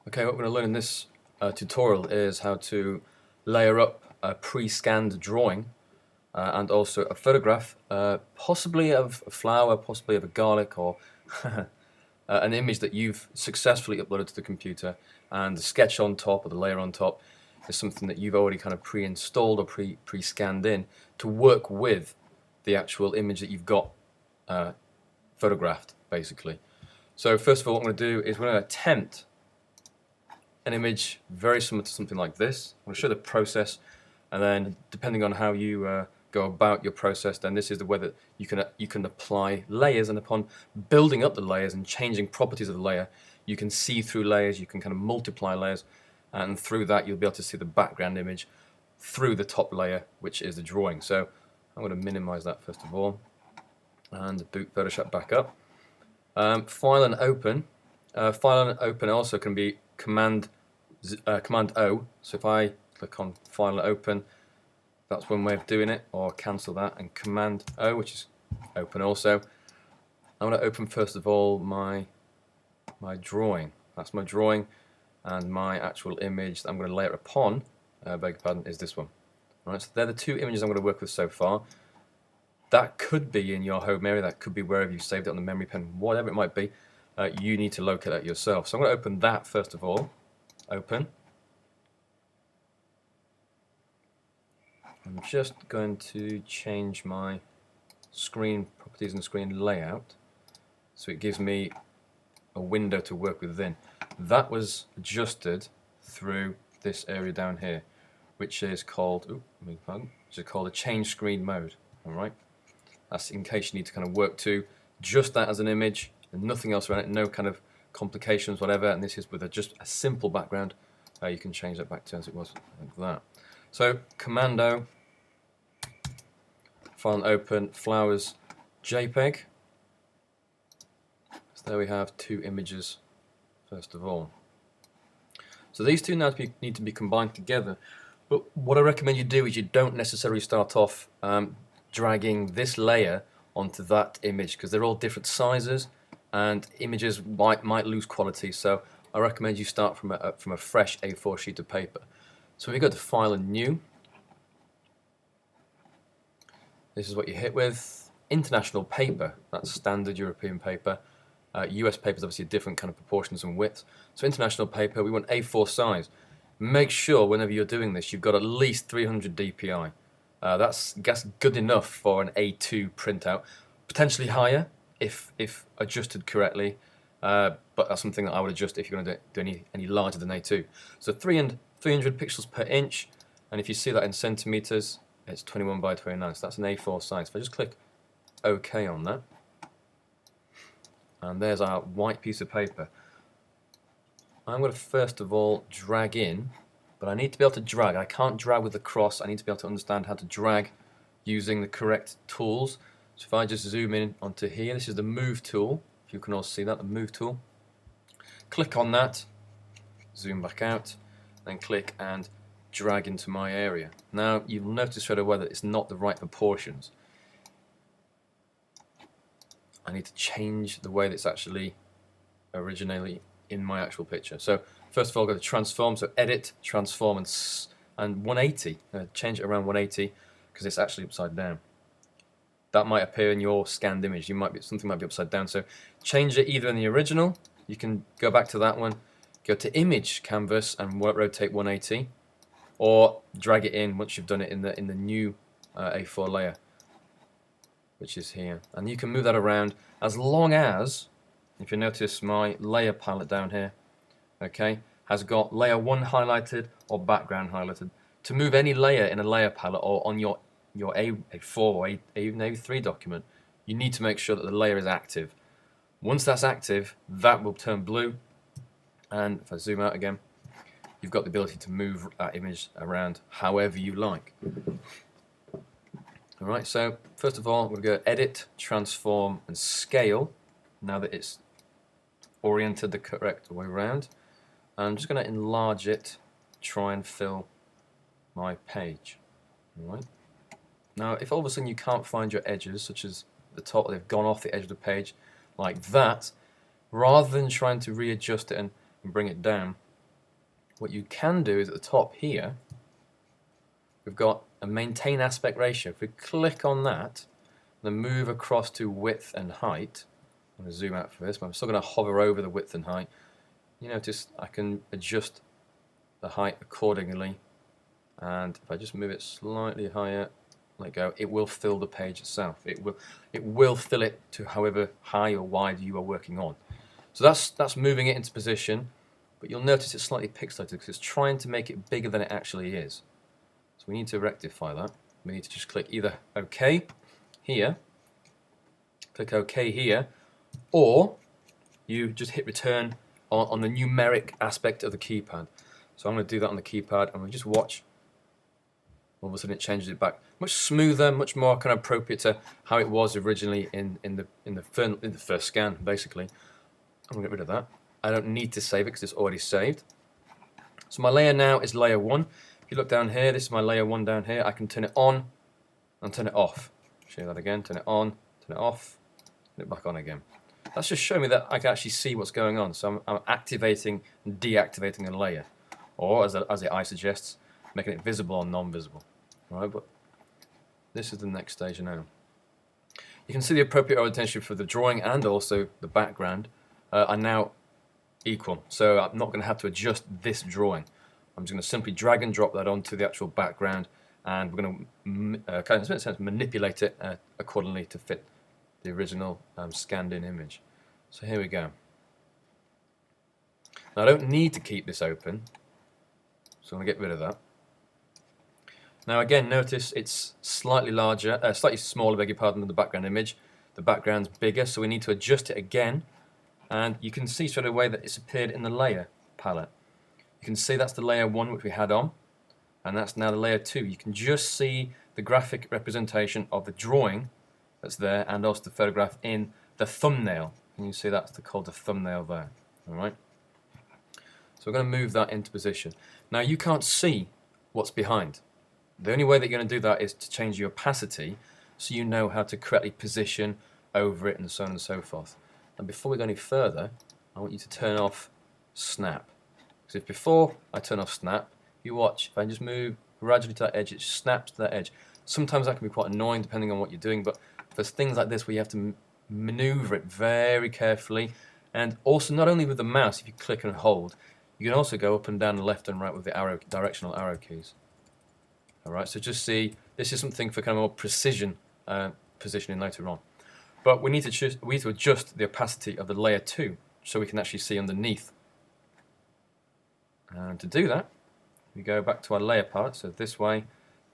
Okay, what we're going to learn in this tutorial is how to layer up a pre-scanned drawing and also a photograph, possibly of a flower, possibly of a garlic, or an image that you've successfully uploaded to the computer, and the sketch on top or the layer on top is something that you've already kind of pre-installed or pre-scanned in to work with the actual image that you've got photographed, basically. So first of all, what I'm going to do is we're going to attempt an image very similar to something like this. I'm going to show the process, and then depending on how you go about your process, then this is the way that you can apply layers, and upon building up the layers and changing properties of the layer, you can see through layers, you can kind of multiply layers, and through that you'll be able to see the background image through the top layer, which is the drawing. So I'm going to minimize that first of all and boot Photoshop back up. File and open. File and open also can be Command O. So if I click on File and Open, that's one way of doing it, or cancel that and Command O, which is open also. I'm going to open first of all my drawing. That's my drawing, and my actual image that I'm going to layer upon, beg your pardon, is this one. Alright, so they're the two images I'm going to work with so far. That could be in your home area, that could be wherever you saved it on the memory pen, whatever it might be. You need to locate that yourself. So I'm going to open that first of all. Open. I'm just going to change my screen properties and screen layout so it gives me a window to work within. That was adjusted through this area down here, which is called a change screen mode. Alright, that's in case you need to kind of work to just that as an image and nothing else around it, no kind of complications, whatever, and this is with just a simple background. You can change that back to as it was, like that. So Commando, File and Open, Flowers, JPEG. So there we have two images first of all. So these two now need to be combined together, but what I recommend you do is you don't necessarily start off dragging this layer onto that image, because they're all different sizes and images might lose quality. So I recommend you start from a fresh A4 sheet of paper. So we go to File and New. This is what you hit with. International paper, that's standard European paper. US paper is obviously different kind of proportions and widths. So international paper, we want A4 size. Make sure whenever you're doing this, you've got at least 300 dpi. That's good enough for an A2 printout. Potentially higher if adjusted correctly, but that's something that I would adjust if you're going to do any larger than A2. So 300 pixels per inch, and if you see that in centimeters, it's 21 by 29, so that's an A4 size. If I just click OK on that, and there's our white piece of paper. I'm going to first of all drag in, but I need to be able to drag. I can't drag with the cross. I need to be able to understand how to drag using the correct tools. So if I just zoom in onto here, this is the Move tool. If you can all see that, the Move tool. Click on that, zoom back out, then click and drag into my area. Now you'll notice straight away that it's not the right proportions. I need to change the way that's actually originally in my actual picture. So first of all, go to Transform, so Edit, Transform, and 180. Change it around 180 because it's actually upside down. That might appear in your scanned image. Something might be upside down. So change it either in the original. You can go back to that one, go to Image Canvas and rotate 180, or drag it in once you've done it in the new A4 layer, which is here. And you can move that around as long as, if you notice my layer palette down here, okay, has got layer 1 highlighted or background highlighted. To move any layer in a layer palette or on your A4 or even A3 document, you need to make sure that the layer is active. Once that's active, that will turn blue, and if I zoom out again, you've got the ability to move that image around however you like. Alright, so first of all, we'll go Edit, Transform, and Scale, now that it's oriented the correct way around. I'm just going to enlarge it, try and fill my page. Alright. Now, if all of a sudden you can't find your edges, such as the top, they've gone off the edge of the page, like that, rather than trying to readjust it and bring it down, what you can do is at the top here, we've got a maintain aspect ratio. If we click on that, then move across to width and height, I'm going to zoom out for this, but I'm still going to hover over the width and height. You notice I can adjust the height accordingly, and if I just move it slightly higher, let go, it will fill the page itself. It will fill it to however high or wide you are working on. So that's moving it into position, but you'll notice it's slightly pixelated because it's trying to make it bigger than it actually is. So we need to rectify that. We need to just click either OK here, click OK here, or you just hit return on the numeric aspect of the keypad. So I'm going to do that on the keypad, and we'll just watch. All of a sudden it changes it back, much smoother, much more kind of appropriate to how it was originally in the first scan. Basically, I'm going to get rid of that. I don't need to save it because it's already saved. So my layer now is layer 1. If you look down here, this is my layer 1 down here. I can turn it on and turn it off. Show you that again. Turn it on, turn it off, turn it back on again. That's just showing me that I can actually see what's going on. So I'm activating and deactivating a layer, or as the eye suggests, making it visible or non-visible. All right, but this is the next stage now. You can see the appropriate orientation for the drawing and also the background are now equal. So I'm not going to have to adjust this drawing. I'm just going to simply drag and drop that onto the actual background, and we're going to kind of, in a sense, manipulate it accordingly to fit the original scanned-in image. So here we go. Now I don't need to keep this open, so I'm going to get rid of that. Now again, notice it's slightly larger, slightly smaller, beg your pardon, than the background image. The background's bigger, so we need to adjust it again. And you can see straight away that it's appeared in the layer palette. You can see that's the layer 1 which we had on, and that's now the layer 2. You can just see the graphic representation of the drawing that's there, and also the photograph in the thumbnail. And you see that's called the thumbnail there. All right. So we're going to move that into position. Now you can't see what's behind. The only way that you're going to do that is to change the opacity so you know how to correctly position over it and so on and so forth. And before we go any further, I want you to turn off snap. Because if before I turn off snap, you watch, if I just move gradually to that edge, it snaps to that edge. Sometimes that can be quite annoying depending on what you're doing, but for things like this where you have to maneuver it very carefully, and also not only with the mouse, if you click and hold, you can also go up and down, left and right with the directional arrow keys. Alright, so just see, this is something for kind of more precision positioning later on. But we need to adjust the opacity of the layer 2 so we can actually see underneath. And to do that, we go back to our layer palette, so this way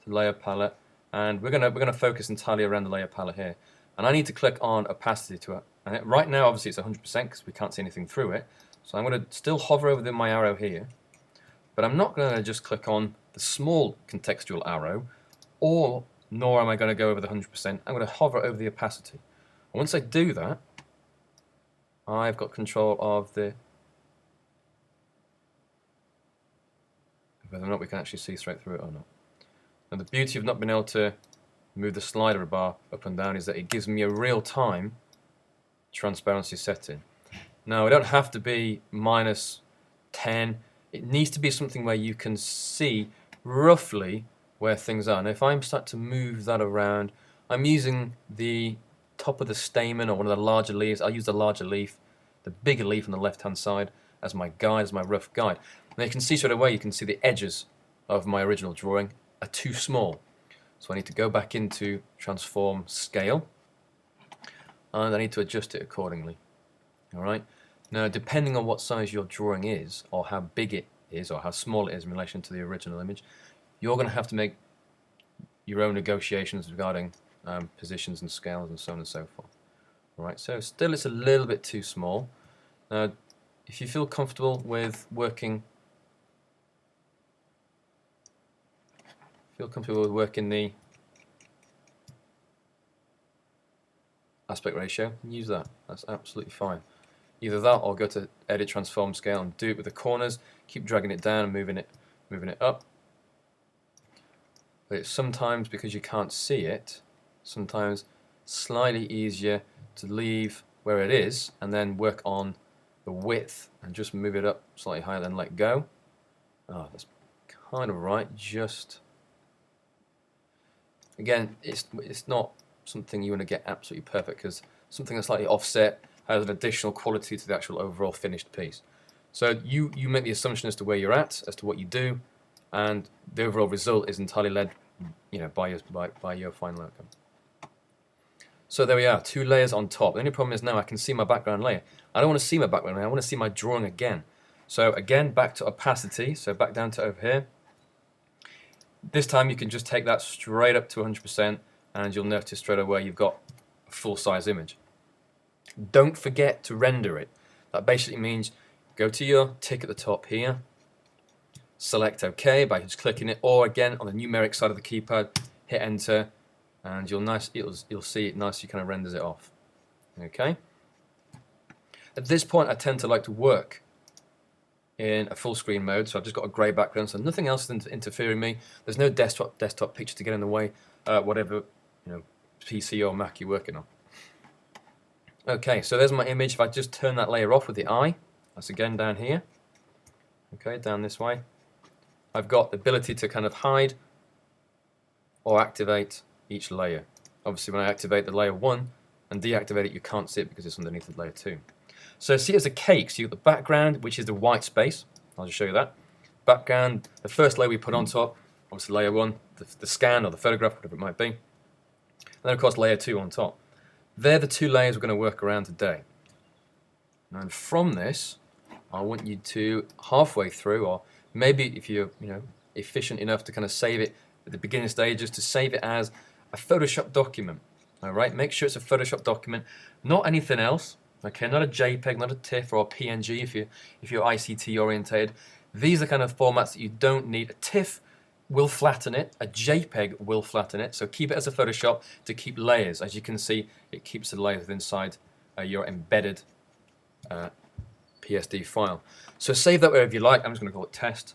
to layer palette, and we're gonna focus entirely around the layer palette here. And I need to click on opacity to it. And right now, obviously, it's 100% because we can't see anything through it. So I'm going to still hover over my arrow here, but I'm not going to just click on the small contextual arrow, nor am I going to go over the 100%. I'm going to hover over the opacity. And once I do that, I've got control of whether or not we can actually see straight through it or not. And the beauty of not being able to move the slider bar up and down is that it gives me a real-time transparency setting. Now, it don't have to be -10. It needs to be something where you can see roughly where things are. Now, if I'm starting to move that around, I'm using the top of the stamen or one of the larger leaves. I'll use the larger leaf, the bigger leaf on the left-hand side as my guide, as my rough guide. Now, you can see straight away, you can see the edges of my original drawing are too small. So I need to go back into transform scale, and I need to adjust it accordingly. All right. Now, depending on what size your drawing is, or how big it is, or how small it is in relation to the original image, you're going to have to make your own negotiations regarding positions and scales and so on and so forth. All right. So still, it's a little bit too small. Now, if you feel comfortable with working, the aspect ratio, use that. That's absolutely fine. Either that or go to edit transform scale and do it with the corners. Keep dragging it down and moving it up. But it's sometimes, because you can't see it, sometimes slightly easier to leave where it is and then work on the width and just move it up slightly higher, then let go. Oh, that's kind of right. Just again, it's not something you want to get absolutely perfect, because something that's slightly offset has an additional quality to the actual overall finished piece. So you make the assumption as to where you're at, as to what you do, and the overall result is entirely led, by your final outcome. So there we are, 2 layers on top. The only problem is now I can see my background layer. I don't want to see my background layer, I want to see my drawing again. So again, back to opacity, so back down to over here. This time you can just take that straight up to 100%, and you'll notice straight away you've got a full-size image. Don't forget to render it. That basically means go to your tick at the top here, select OK by just clicking it, or again on the numeric side of the keypad, hit enter, and you'll see it nicely kind of renders it off. Okay. At this point, I tend to like to work in a full screen mode, so I've just got a grey background, so nothing else is interfering me. There's no desktop picture to get in the way, whatever PC or Mac you're working on. Okay, so there's my image. If I just turn that layer off with the eye, that's again down here. Okay, down this way. I've got the ability to kind of hide or activate each layer. Obviously, when I activate the layer 1 and deactivate it, you can't see it because it's underneath the layer 2. So see it as a cake. So you've got the background, which is the white space. I'll just show you that. Background, the first layer we put on top, obviously layer 1, the scan or the photograph, whatever it might be. And then of course layer 2 on top. They're the 2 layers we're going to work around today. And from this, I want you to halfway through, or maybe if you're efficient enough to kind of save it at the beginning stages, to save it as a Photoshop document. All right, make sure it's a Photoshop document, not anything else. Okay, not a JPEG, not a TIFF or a PNG if you're ICT orientated. These are kind of formats that you don't need. A TIFF will flatten it, a JPEG will flatten it, so keep it as a Photoshop to keep layers. As you can see, it keeps the layers inside your embedded PSD file. So save that wherever you like. I'm just going to call it test.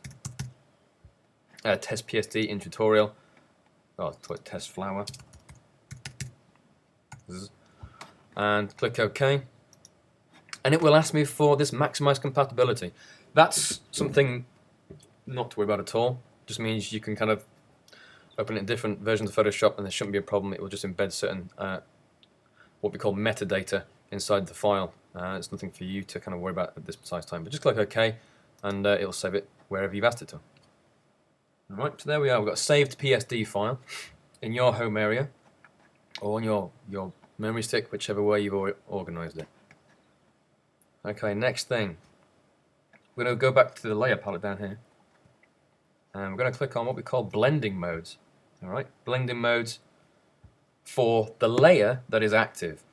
Test PSD in tutorial. Oh, I'll call it test flower. And click OK. And it will ask me for this maximize compatibility. That's something not to worry about at all. Just means you can kind of open it in different versions of Photoshop and there shouldn't be a problem. It will just embed certain what we call metadata inside the file. It's nothing for you to kind of worry about at this precise time. But just click OK and it'll save it wherever you've asked it to. Alright, so there we are. We've got a saved PSD file in your home area or on your memory stick, whichever way you've organized it. Okay, next thing. We're going to go back to the layer palette down here. And we're going to click on what we call blending modes. Alright, blending modes for the layer that is active.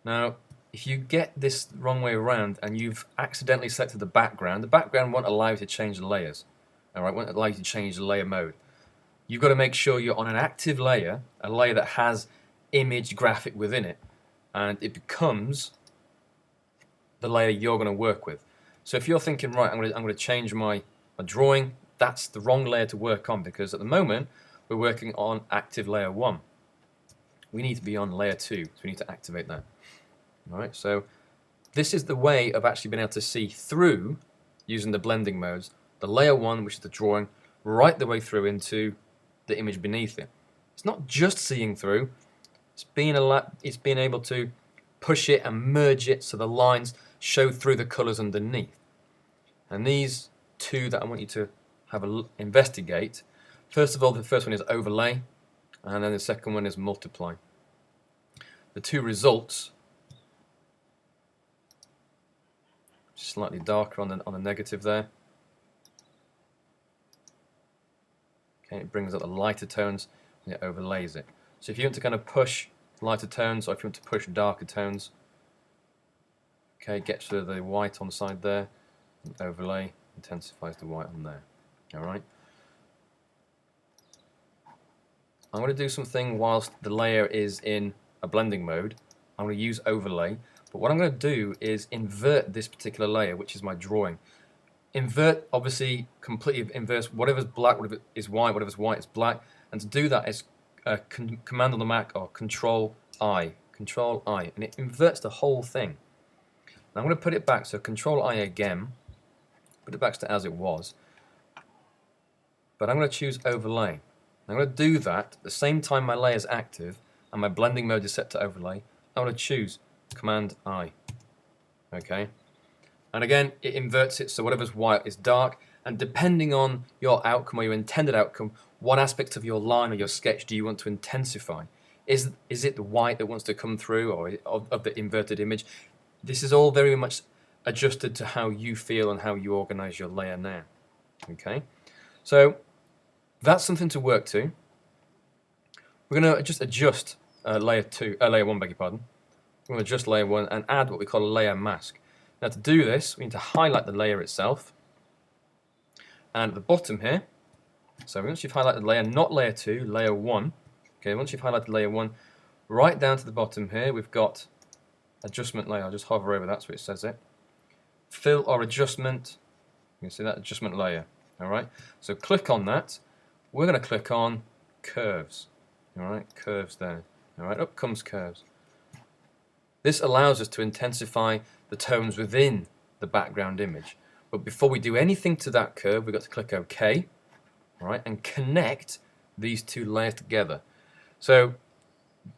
Now, if you get this the wrong way around and you've accidentally selected the background won't allow you to change the layers. Alright, won't allow you to change the layer mode. You've got to make sure you're on an active layer, a layer that has image graphic within it, and it becomes the layer you're going to work with. So if you're thinking, right, I'm going to change my drawing, that's the wrong layer to work on, because at the moment we're working on active layer 1. We need to be on layer 2, so we need to activate that. Alright, so this is the way of actually being able to see through, using the blending modes, the layer 1, which is the drawing, right the way through into the image beneath it. It's not just seeing through, it's being able to push it and merge it so the lines show through the colors underneath. And these 2 that I want you to have investigate, first of all, the first one is overlay, and then the second one is multiply. The 2 results, slightly darker on the negative there. Okay, it brings out the lighter tones and it overlays it. So if you want to kind of push lighter tones, or if you want to push darker tones, okay, get rid of the white on the side there, and overlay intensifies the white on there. Alright. I'm going to do something whilst the layer is in a blending mode. I'm going to use overlay, but what I'm going to do is invert this particular layer, which is my drawing. Invert, obviously, completely inverse. Whatever's black, whatever is white, whatever's white is black. And to do that is Command on the Mac or Control I, and it inverts the whole thing. Now I'm going to put it back, so Control I again, put it back to as it was. but I'm going to choose overlay. I'm going to do that at the same time my layer is active and my blending mode is set to overlay. I'm going to choose Command I. Okay, and again it inverts it, so whatever's white is dark, and depending on your outcome or your intended outcome, what aspect of your line or your sketch do you want to intensify? Is it the white that wants to come through, or of the inverted image? This is all very much adjusted to how you feel and how you organize your layer now. Okay, so that's something to work to. We're going to just adjust layer 1, beg your pardon. We're going to adjust layer 1 and add what we call a layer mask. Now to do this, we need to highlight the layer itself. And at the bottom here, so once you've highlighted the layer, not layer 2, layer 1. Okay, once you've highlighted layer 1, right down to the bottom here, we've got adjustment layer. I'll just hover over that so it says it. Fill or adjustment. You can see that adjustment layer. Alright, so click on that. We're going to click on curves. Alright, curves there. Alright, up comes curves. This allows us to intensify the tones within the background image. But before we do anything to that curve, we've got to click OK, right, and connect these two layers together. So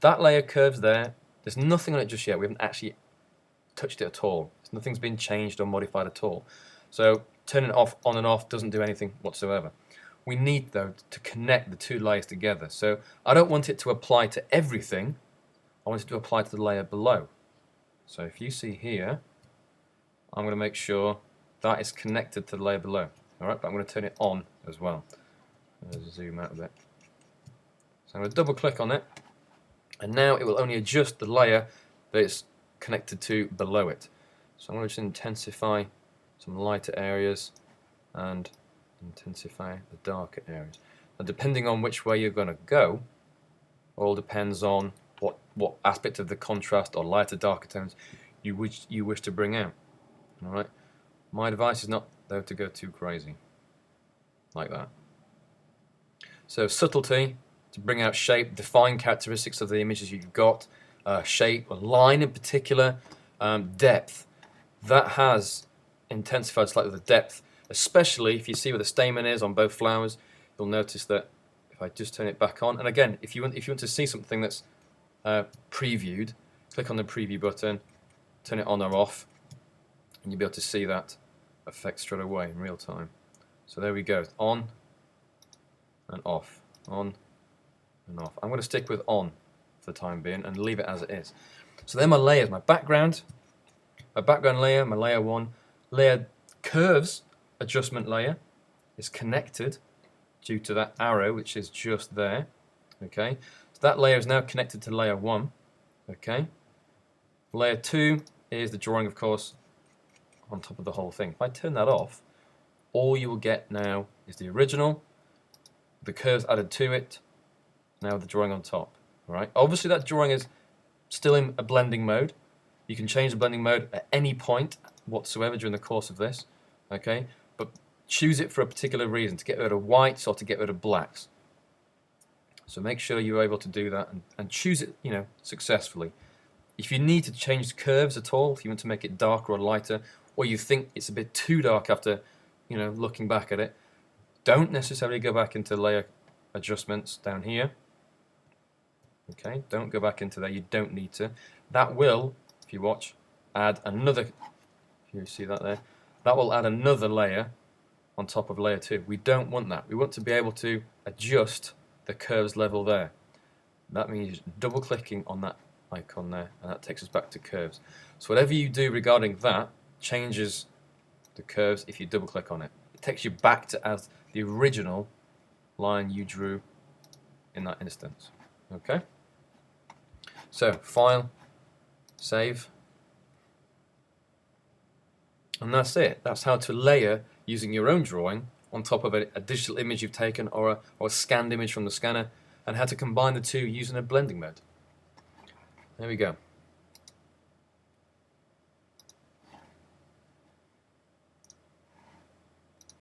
that layer curves there. There's nothing on it just yet. We haven't actually touched it at all. Nothing's been changed or modified at all. So turning it off, on and off doesn't do anything whatsoever. We need, though, to connect the two layers together. So I don't want it to apply to everything. I want it to apply to the layer below. So if you see here, I'm going to make sure that is connected to the layer below. Alright, but I'm going to turn it on as well. Let's zoom out a bit. So I'm going to double click on it, and now it will only adjust the layer that it's connected to below it. So I'm going to just intensify some lighter areas and intensify the darker areas. Now depending on which way you're going to go, all depends on what aspect of the contrast or lighter darker tones you wish to bring out. Alright, my advice is not though to go too crazy like that. So subtlety, to bring out shape, define characteristics of the images you've got, shape, or line in particular, depth. That has intensified slightly the depth, especially if you see where the stamen is on both flowers. You'll notice that if I just turn it back on, and again, if you want to see something that's previewed, click on the preview button, turn it on or off, and you'll be able to see that effect straight away in real time. So there we go, on and off, on and off. I'm going to stick with on for the time being and leave it as it is. So they're my layers, my background layer, my layer 1, layer curves adjustment layer is connected due to that arrow which is just there. Okay, so that layer is now connected to layer 1. Okay, layer 2 is the drawing, of course, on top of the whole thing. If I turn that off, all you will get now is the original, the curves added to it, now the drawing on top. Alright, obviously that drawing is still in a blending mode. You can change the blending mode at any point whatsoever during the course of this. Okay, but choose it for a particular reason, to get rid of whites or to get rid of blacks. So make sure you're able to do that and choose it, successfully. If you need to change curves at all, if you want to make it darker or lighter, or you think it's a bit too dark after, looking back at it, don't necessarily go back into layer adjustments down here. Okay, don't go back into there, you don't need to. That will, if you watch, add another, if you see that there, that will add another layer on top of layer 2. We don't want that. We want to be able to adjust the curves level there. That means double clicking on that icon there, and that takes us back to curves. So whatever you do regarding that changes the curves if you double click on it. It takes you back to as the original line you drew in that instance. Okay? So file, save, and that's it. That's how to layer using your own drawing on top of a digital image you've taken or a scanned image from the scanner, and how to combine the two using a blending mode. There we go.